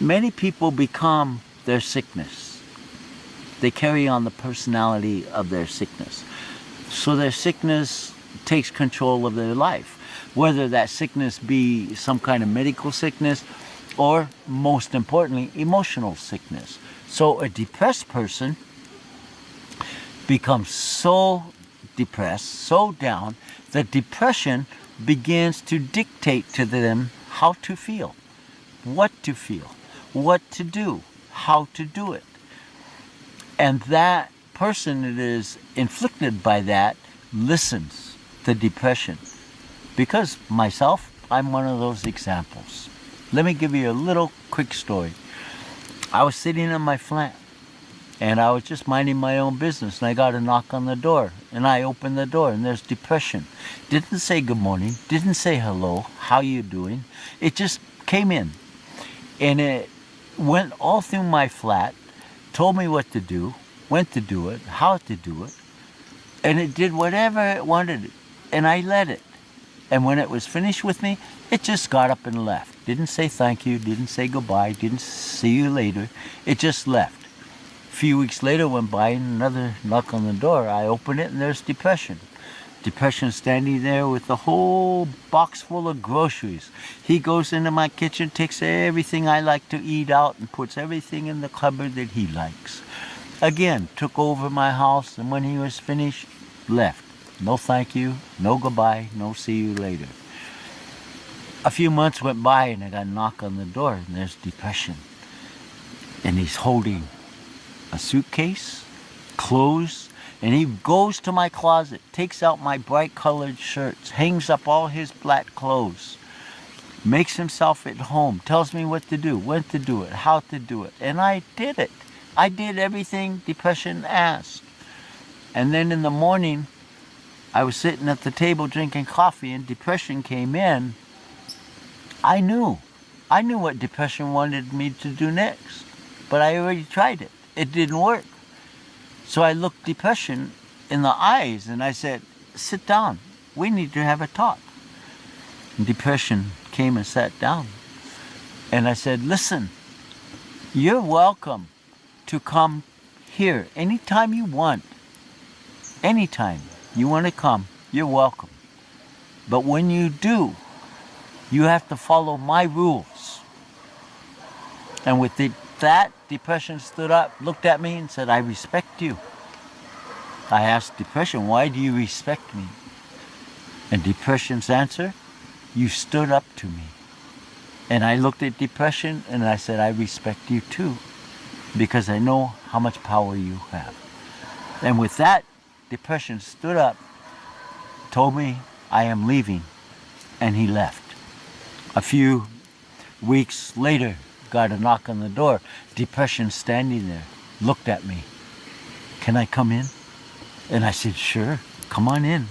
Many people become their sickness. They carry on the personality of their sickness. So their sickness takes control of their life, whether that sickness be some kind of medical sickness or, most importantly, emotional sickness. So a depressed person becomes so depressed, so down, that depression begins to dictate to them how to feel, what to do, how to do it. And that person that is inflicted by that listens to depression. Because myself, I'm one of those examples. Let me give you a little quick story. I was sitting in my flat and I was just minding my own business, and I got a knock on the door, and I opened the door, and there's depression. Didn't say good morning, didn't say hello, how you doing? It just came in, and it went all through my flat, told me what to do, when to do it, how to do it, and it did whatever it wanted, and I let it. And when it was finished with me, it just got up and left. Didn't say thank you, didn't say goodbye, didn't see you later. It just left. A few weeks later went by, and another knock on the door. I open it, and there's depression. Depression standing there with a whole box full of groceries. He goes into my kitchen, takes everything I like to eat out, and puts everything in the cupboard that he likes. Again, took over my house, and when he was finished, left. No thank you, no goodbye, no see you later. A few months went by, and I got a knock on the door, and there's depression. And he's holding a suitcase, clothes, and he goes to my closet, takes out my bright colored shirts, hangs up all his black clothes, makes himself at home, tells me what to do, when to do it, how to do it. And I did it. I did everything depression asked. And then in the morning, I was sitting at the table drinking coffee, and depression came in. I knew what depression wanted me to do next, but I already tried it. It didn't work. So I looked depression in the eyes, and I said, sit down. We need to have a talk. And depression came and sat down. And I said, listen, you're welcome to come here anytime you want. Anytime you want to come, you're welcome. But when you do, you have to follow my rules. And with that, depression stood up, looked at me, and said, I respect you. I asked depression, why do you respect me? And depression's answer, you stood up to me. And I looked at depression, and I said, I respect you too, because I know how much power you have. And with that, depression stood up, told me I am leaving, and he left. A few weeks later, got a knock on the door. Depression standing there, looked at me. Can I come in? And I said, sure, come on in.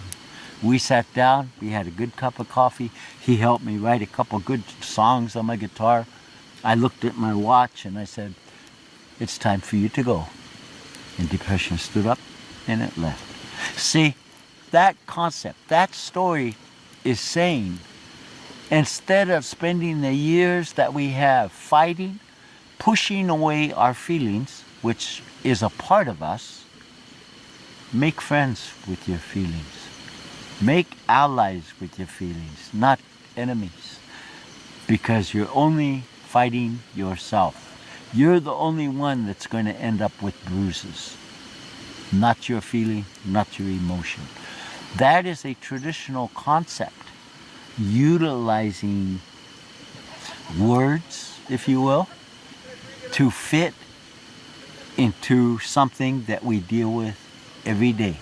We sat down, we had a good cup of coffee. He helped me write a couple good songs on my guitar. I looked at my watch and I said, it's time for you to go. And depression stood up and it left. See, that concept, that story is saying, instead of spending the years that we have fighting, pushing away our feelings, which is a part of us, make friends with your feelings. Make allies with your feelings, not enemies. Because you're only fighting yourself. You're the only one that's going to end up with bruises. Not your feeling, not your emotion. That is a traditional concept, utilizing words, if you will, to fit into something that we deal with every day.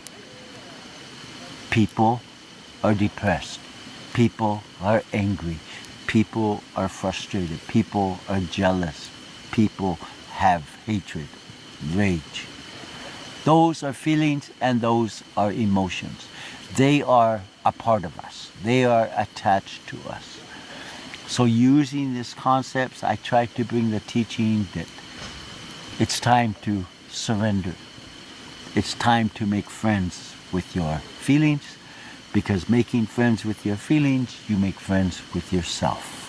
People are depressed. People are angry. People are frustrated. People are jealous. People have hatred, rage. Those are feelings and those are emotions. They are a part of us. They are attached to us. So using these concepts, I try to bring the teaching that it's time to surrender. It's time to make friends with your feelings, because making friends with your feelings, you make friends with yourself.